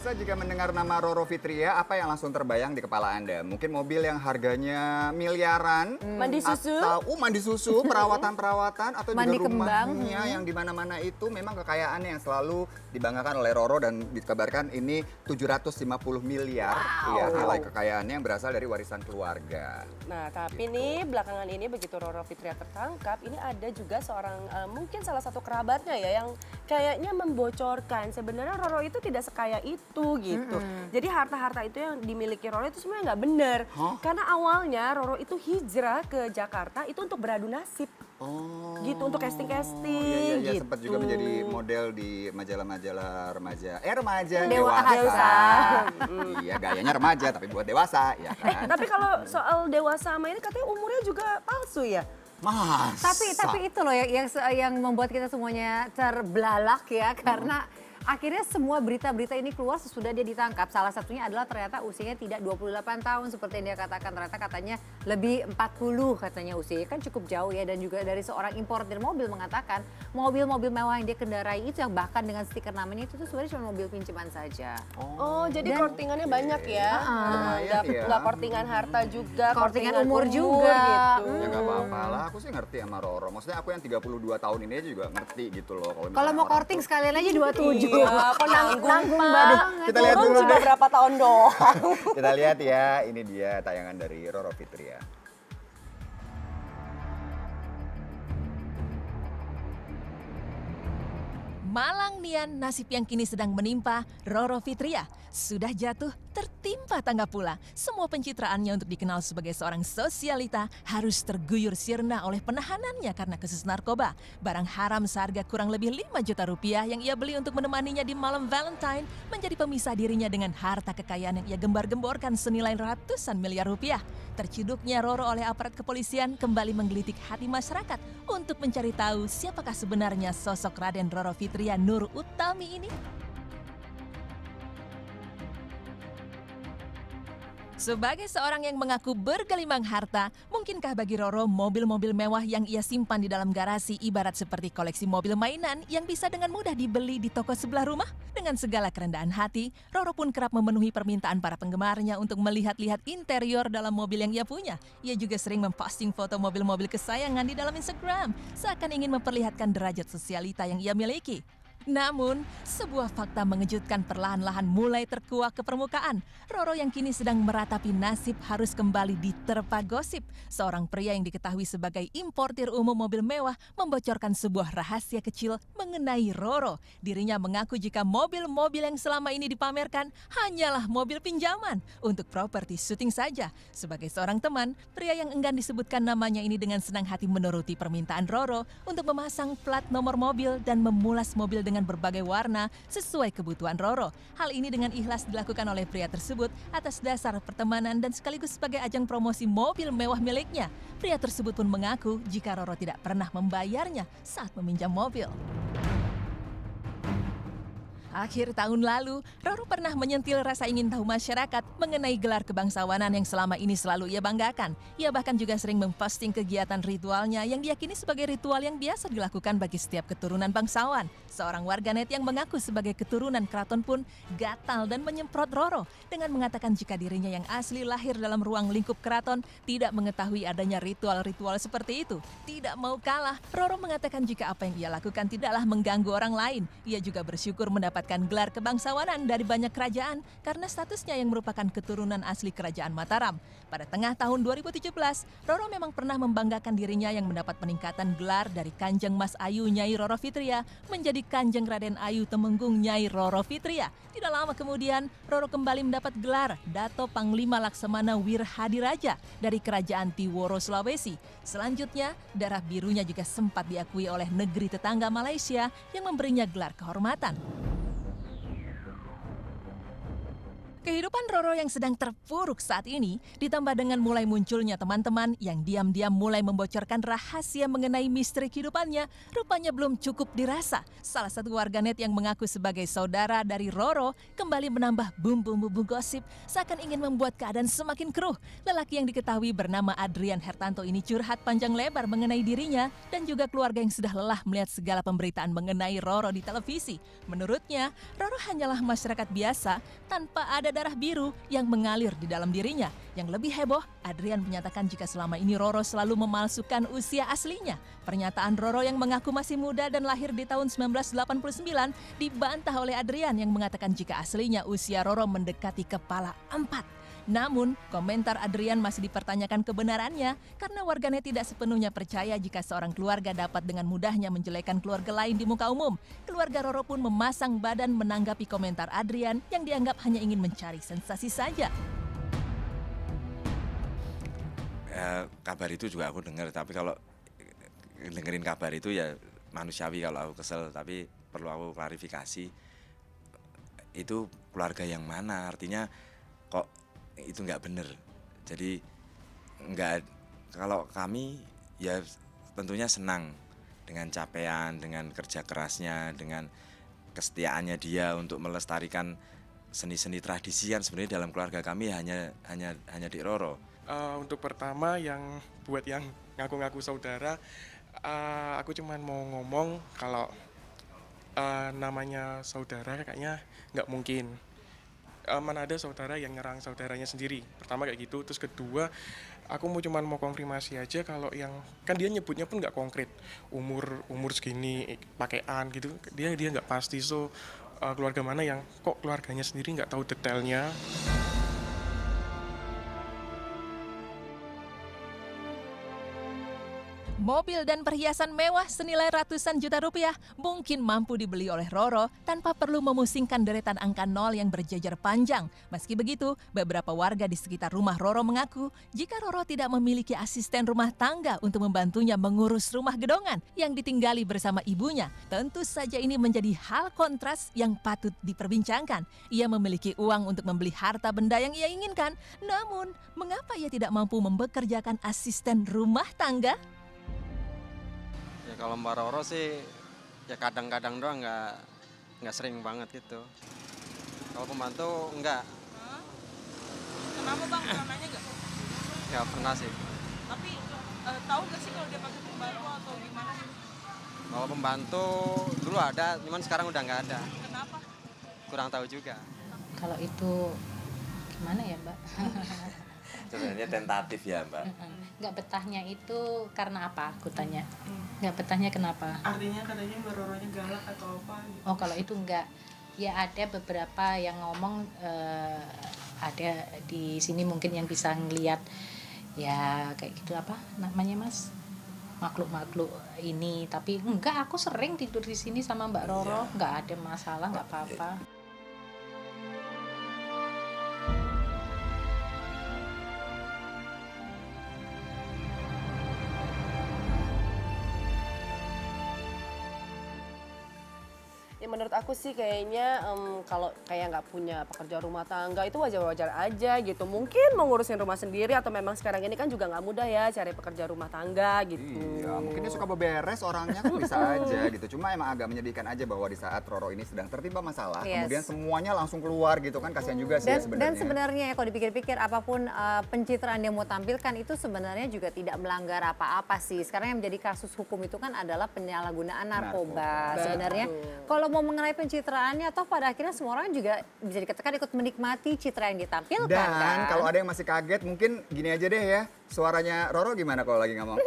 Pemirsa, jika mendengar nama Roro Fitria, apa yang langsung terbayang di kepala Anda? Mungkin mobil yang harganya miliaran, mandi susu, atau mandi susu, perawatan-perawatan, atau mandi juga kembang. rumahnya yang di mana-mana itu memang kekayaan yang selalu dibanggakan oleh Roro dan dikabarkan ini 750 miliar ya, nilai kekayaannya yang berasal dari warisan keluarga. Nah, tapi nih belakangan ini begitu Roro Fitria tertangkap, ini ada juga seorang mungkin salah satu kerabatnya ya yang kayaknya membocorkan sebenarnya Roro itu tidak sekaya itu gitu. Jadi harta-harta itu yang dimiliki Roro itu sebenarnya nggak benar. Karena awalnya Roro itu hijrah ke Jakarta itu untuk beradu nasib. Gitu untuk casting-casting Iya, gitu. sempat juga menjadi model di majalah-majalah remaja. Remaja Dewasa. Iya, gayanya remaja tapi buat dewasa, ya kan? Tapi kalau soal dewasa sama ini katanya umurnya juga palsu ya? Masa? Tapi itu loh yang membuat kita semuanya terbelalak ya, karena akhirnya semua berita-berita ini keluar sesudah dia ditangkap. Salah satunya adalah ternyata usianya tidak 28 tahun seperti yang dia katakan. Ternyata katanya lebih 40 katanya usianya. Kan cukup jauh ya. Dan juga dari seorang importer mobil mengatakan mobil-mobil mewah yang dia kendarai itu yang bahkan dengan stiker namanya itu tuh sebenarnya cuma mobil pinjaman saja. Oh, jadi kortingannya banyak ya? Lumayan ya. Nggak kortingan harta juga, Kortingan umur juga. gitu. Ya nggak apa-apa lah, aku sih ngerti sama Roro. Maksudnya aku yang 32 tahun ini aja juga ngerti gitu loh. Kalau misalnya mau orang korting tuh- sekalian aja 27. Iya, kok nanggung banget. Kita lihat Turun dulu cuma deh. berapa tahun doang. Kita lihat ya, ini dia tayangan dari Roro Fitria. Malang nian nasib yang kini sedang menimpa Roro Fitria. Sudah jatuh, tertimpa tangga pula. Semua pencitraannya untuk dikenal sebagai seorang sosialita harus terguyur sirna oleh penahanannya karena kasus narkoba. Barang haram seharga kurang lebih 5 juta rupiah yang ia beli untuk menemaninya di malam Valentine menjadi pemisah dirinya dengan harta kekayaan yang ia gembar-gemborkan senilai ratusan miliar rupiah. Terciduknya Roro oleh aparat kepolisian kembali menggelitik hati masyarakat untuk mencari tahu siapakah sebenarnya sosok Raden Roro Fitria Nur Utami ini. Sebagai seorang yang mengaku bergelimang harta, mungkinkah bagi Roro mobil-mobil mewah yang ia simpan di dalam garasi ibarat seperti koleksi mobil mainan yang bisa dengan mudah dibeli di toko sebelah rumah? Dengan segala kerendahan hati, Roro pun kerap memenuhi permintaan para penggemarnya untuk melihat-lihat interior dalam mobil yang ia punya. Ia juga sering memposting foto mobil-mobil kesayangan di dalam Instagram, seakan ingin memperlihatkan derajat sosialita yang ia miliki. Namun, sebuah fakta mengejutkan perlahan-lahan mulai terkuak ke permukaan. Roro yang kini sedang meratapi nasib harus kembali diterpa gosip. Seorang pria yang diketahui sebagai importir umum mobil mewah membocorkan sebuah rahasia kecil mengenai Roro. Dirinya mengaku jika mobil-mobil yang selama ini dipamerkan hanyalah mobil pinjaman untuk properti syuting saja. Sebagai seorang teman, pria yang enggan disebutkan namanya ini dengan senang hati menuruti permintaan Roro untuk memasang plat nomor mobil dan memulas mobil dengan berbagai warna sesuai kebutuhan Roro. Hal ini dengan ikhlas dilakukan oleh pria tersebut atas dasar pertemanan dan sekaligus sebagai ajang promosi mobil mewah miliknya. Pria tersebut pun mengaku jika Roro tidak pernah membayarnya saat meminjam mobil. Akhir tahun lalu, Roro pernah menyentil rasa ingin tahu masyarakat mengenai gelar kebangsawanan yang selama ini selalu ia banggakan. Ia bahkan juga sering memposting kegiatan ritualnya yang diyakini sebagai ritual yang biasa dilakukan bagi setiap keturunan bangsawan. Seorang warganet yang mengaku sebagai keturunan keraton pun gatal dan menyemprot Roro dengan mengatakan jika dirinya yang asli lahir dalam ruang lingkup keraton tidak mengetahui adanya ritual-ritual seperti itu. Tidak mau kalah, Roro mengatakan jika apa yang ia lakukan tidaklah mengganggu orang lain. Ia juga bersyukur mendapat gelar kebangsawanan dari banyak kerajaan karena statusnya yang merupakan keturunan asli kerajaan Mataram. Pada tengah tahun 2017, Roro memang pernah membanggakan dirinya yang mendapat peningkatan gelar dari Kanjeng Mas Ayu Nyai Roro Fitria menjadi Kanjeng Raden Ayu Temenggung Nyai Roro Fitria. Tidak lama kemudian, Roro kembali mendapat gelar Dato Panglima Laksamana Wirhadiraja dari Kerajaan Tiworo, Sulawesi. Selanjutnya, darah birunya juga sempat diakui oleh negeri tetangga Malaysia yang memberinya gelar kehormatan. Kehidupan Roro yang sedang terpuruk saat ini ditambah dengan mulai munculnya teman-teman yang diam-diam mulai membocorkan rahasia mengenai misteri kehidupannya rupanya belum cukup dirasa. Salah satu warganet yang mengaku sebagai saudara dari Roro kembali menambah bumbu-bumbu gosip seakan ingin membuat keadaan semakin keruh. Lelaki yang diketahui bernama Adrian Hertanto ini curhat panjang lebar mengenai dirinya dan juga keluarga yang sudah lelah melihat segala pemberitaan mengenai Roro di televisi. Menurutnya, Roro hanyalah masyarakat biasa tanpa ada darah biru yang mengalir di dalam dirinya. Yang lebih heboh, Adrian menyatakan jika selama ini Roro selalu memalsukan usia aslinya. Pernyataan Roro yang mengaku masih muda dan lahir di tahun 1989 dibantah oleh Adrian yang mengatakan jika aslinya usia Roro mendekati kepala 4. Namun, komentar Adrian masih dipertanyakan kebenarannya karena warganet tidak sepenuhnya percaya jika seorang keluarga dapat dengan mudahnya menjelekan keluarga lain di muka umum. Keluarga Roro pun memasang badan menanggapi komentar Adrian yang dianggap hanya ingin mencari sensasi saja. Kabar itu juga aku dengar, tapi kalau dengerin kabar itu ya manusiawi kalau aku kesel, tapi perlu aku klarifikasi. Itu keluarga yang mana, artinya kok itu nggak benar. Jadi nggak, kalau kami ya tentunya senang dengan capaian, dengan kerja kerasnya, dengan kesetiaannya dia untuk melestarikan seni-seni tradisi yang sebenarnya dalam keluarga kami hanya di Roro. Untuk pertama yang buat yang ngaku-ngaku saudara, aku cuman mau ngomong kalau namanya saudara kayaknya nggak mungkin. Mana ada saudara yang nyerang saudaranya sendiri. Pertama kayak gitu. Terus kedua, aku mau konfirmasi aja kalau yang kan dia nyebutnya pun nggak konkret. Umur segini, pakaian gitu. Dia nggak pasti. So keluarga mana yang kok keluarganya sendiri nggak tahu detailnya. Mobil dan perhiasan mewah senilai ratusan juta rupiah mungkin mampu dibeli oleh Roro tanpa perlu memusingkan deretan angka 0 yang berjajar panjang. Meski begitu, beberapa warga di sekitar rumah Roro mengaku jika Roro tidak memiliki asisten rumah tangga untuk membantunya mengurus rumah gedongan yang ditinggali bersama ibunya. Tentu saja ini menjadi hal kontras yang patut diperbincangkan. Ia memiliki uang untuk membeli harta benda yang ia inginkan, namun mengapa ia tidak mampu mempekerjakan asisten rumah tangga? Ya kalau Mbak Roro sih ya kadang-kadang doang, nggak sering banget gitu. Kalau pembantu enggak. Kenapa Bang? Pernah nanya nggak? Nggak pernah sih. Tapi tahu nggak sih kalau dia pakai pembantu atau gimana? Kalau pembantu dulu ada, cuman sekarang udah nggak ada. Kenapa? Kurang tahu juga. Kalau itu gimana ya Mbak? Sebenarnya tentatif ya Mbak. Nggak betahnya itu karena apa? Aku tanya. Nggak betahnya kenapa? Artinya katanya Mbak Roronya galak atau apa gitu. Oh kalau itu enggak. Ya ada beberapa yang ngomong, ada di sini mungkin yang bisa ngelihat ya kayak gitu apa namanya Mas? Makhluk-makhluk ini. Tapi enggak, aku sering tidur di sini sama Mbak Roro. Nggak ada masalah, nggak apa-apa. Ya menurut aku sih kayaknya kalau kayak nggak punya pekerjaan rumah tangga itu wajar-wajar aja gitu. Mungkin mau ngurusin rumah sendiri atau memang sekarang ini kan juga nggak mudah ya cari pekerjaan rumah tangga gitu. Iya, mungkin dia suka beberes orangnya kan bisa aja gitu. Cuma emang agak menyedihkan aja bahwa di saat Roro ini sedang tertimpa masalah, kemudian semuanya langsung keluar gitu kan, kasihan juga sih sebenarnya. Dan sebenarnya ya kalau dipikir-pikir apapun pencitraan dia mau tampilkan itu sebenarnya juga tidak melanggar apa-apa sih. Sekarang yang menjadi kasus hukum itu kan adalah penyalahgunaan narkoba. Sebenarnya kalau mau mengenai pencitraannya atau pada akhirnya semua orang juga bisa dikatakan ikut menikmati citra yang ditampilkan. Dan kan? kalau ada yang masih kaget mungkin gini aja deh ya, suaranya Roro gimana kalau lagi ngomong?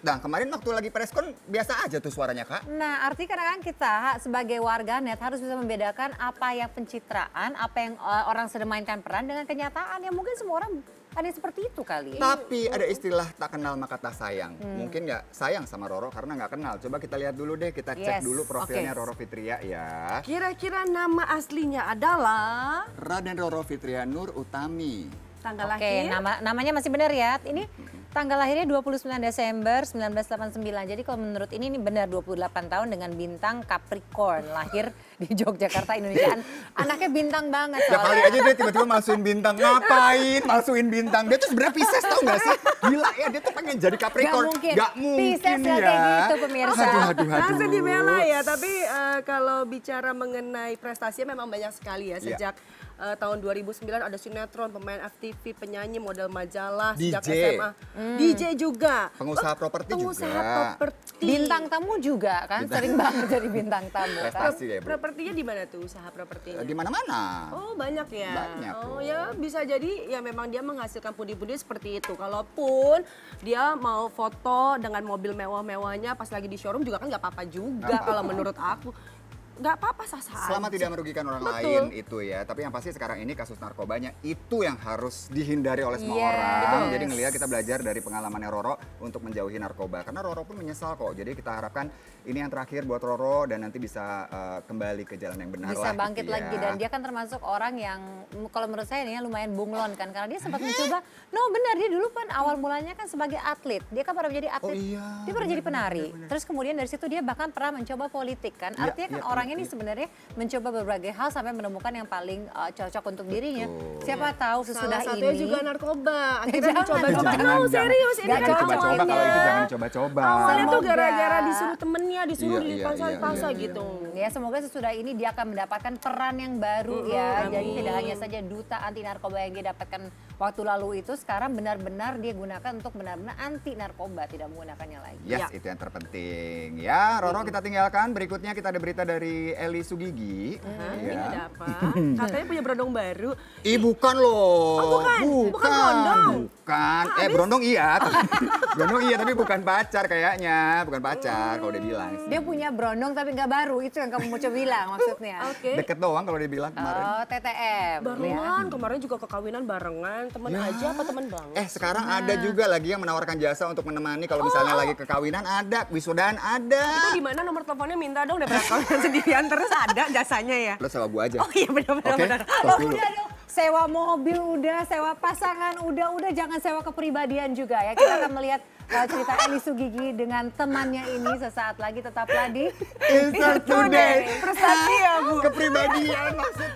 Nah kemarin waktu lagi preskon biasa aja tuh suaranya Kak. Nah artinya kadang-kadang kita sebagai warganet harus bisa membedakan apa yang pencitraan, apa yang orang sedang mainkan peran dengan kenyataan yang mungkin semua orang ada seperti itu kali. Tapi ada istilah tak kenal maka tak sayang. Mungkin nggak sayang sama Roro karena nggak kenal. Coba kita lihat dulu deh, kita cek dulu profilnya Roro Fitria ya. Kira-kira nama aslinya adalah? Raden Roro Fitria Nur Utami. Tanggal Oke, lahir. namanya masih benar ya. Ini tanggal lahirnya 29 Desember 1989. Jadi kalau menurut ini benar 28 tahun dengan bintang Capricorn. Lahir di Yogyakarta, Indonesia. Anaknya bintang banget Ya kali soalnya. aja dia tiba-tiba masukin bintang. Ngapain masukin bintang? Dia tuh sebenarnya Pisces tau gak sih? Gila ya, dia tuh pengen jadi Capricorn. Gak mungkin. Pisces ya. kayak gitu pemirsa. Aduh. Langsung dibela ya, tapi kalau bicara mengenai prestasinya memang banyak sekali ya. Sejak tahun 2009 ada sinetron, pemain FTV, penyanyi, model majalah, sejak DJ. SMA. DJ juga. Pengusaha properti Pengusaha juga. properti. Bintang tamu juga kan, sering banget jadi bintang tamu kan. Prestasi ya, Bro. Propertinya di mana tuh usaha propertinya? Di mana-mana. Oh banyak ya? Banyak Oh tuh. ya bisa jadi ya memang dia menghasilkan pundi-pundi seperti itu. Kalaupun dia mau foto dengan mobil mewah-mewahnya pas lagi di showroom juga kan nggak apa-apa juga kalau menurut aku. Nggak apa-apa sah-sah Selama aja. tidak merugikan orang Betul. lain itu ya. Tapi yang pasti sekarang ini kasus narkobanya itu yang harus dihindari oleh semua Yes. orang. Betul. Jadi ngelihat kita belajar dari pengalamannya Roro untuk menjauhi narkoba. Karena Roro pun menyesal kok. Jadi kita harapkan ini yang terakhir buat Roro dan nanti bisa kembali ke jalan yang benar Bisa lah. bangkit gitu ya. lagi dan dia kan termasuk orang yang kalau menurut saya ini ya lumayan bunglon kan karena dia sempat mencoba. No benar dia dulu kan awal mulanya kan sebagai atlet. Dia kan pernah menjadi atlet. Oh iya, Dia pernah jadi penari. Terus kemudian dari situ dia bahkan pernah mencoba politik kan. Iya, Artinya kan iya, orangnya iya. ini sebenarnya mencoba berbagai hal sampai menemukan yang paling cocok untuk dirinya. Betul. Siapa tahu sesudah Salah satunya ini juga narkoba. Akhirnya Jangan, dicoba-coba. jangan, No, serius. Ini Nggak kan Jangan coba-coba awalnya. kalau itu jangan coba-coba. Awalnya tuh Semoga. gara-gara disuruh temennya, disuruh Iya, di iya, pasar-pasar iya, iya. gitu. Ya semoga sesudah ini dia akan mendapatkan peran yang baru ya. amin. Jadi tidak hanya saja duta anti narkoba yang dia dapatkan waktu lalu itu, sekarang benar-benar dia gunakan untuk benar-benar anti narkoba, tidak menggunakannya lagi. Yes, itu yang terpenting. Ya, Roro kita tinggalkan. Berikutnya kita ada berita dari Eli Sugigi. Ini Ya. ada apa? Katanya punya berondong baru. Ih, bukan loh. Oh, bukan? Bukan berondong? Bukan. Berondong iya. Berondong iya, tapi bukan pacar kayaknya. Bukan pacar kalau dia bilang. Dia punya berondong tapi nggak baru, itu yang kamu mau coba bilang maksudnya. Oke. Deket doang kalau dia bilang kemarin. Oh, TTM. Barengan, kemarin juga kekawinan barengan. Temen aja apa temen banget? Sekarang ada juga lagi yang menawarkan jasa untuk menemani kalau misalnya lagi kekawinan ada, wisudaan ada. Itu di mana nomor teleponnya minta dong daripada kalian sendirian terus ada jasanya ya. Lo sewa gua aja. Oh iya benar-benar. Oke, benar. tos dulu. Udah dong, sewa mobil udah, sewa pasangan udah jangan sewa kepribadian juga ya. Kita akan melihat cerita Eli Sugigi dengan temannya ini sesaat lagi, tetaplah di Insert Today. Prestasi ya Bu. Kepribadian maksudnya.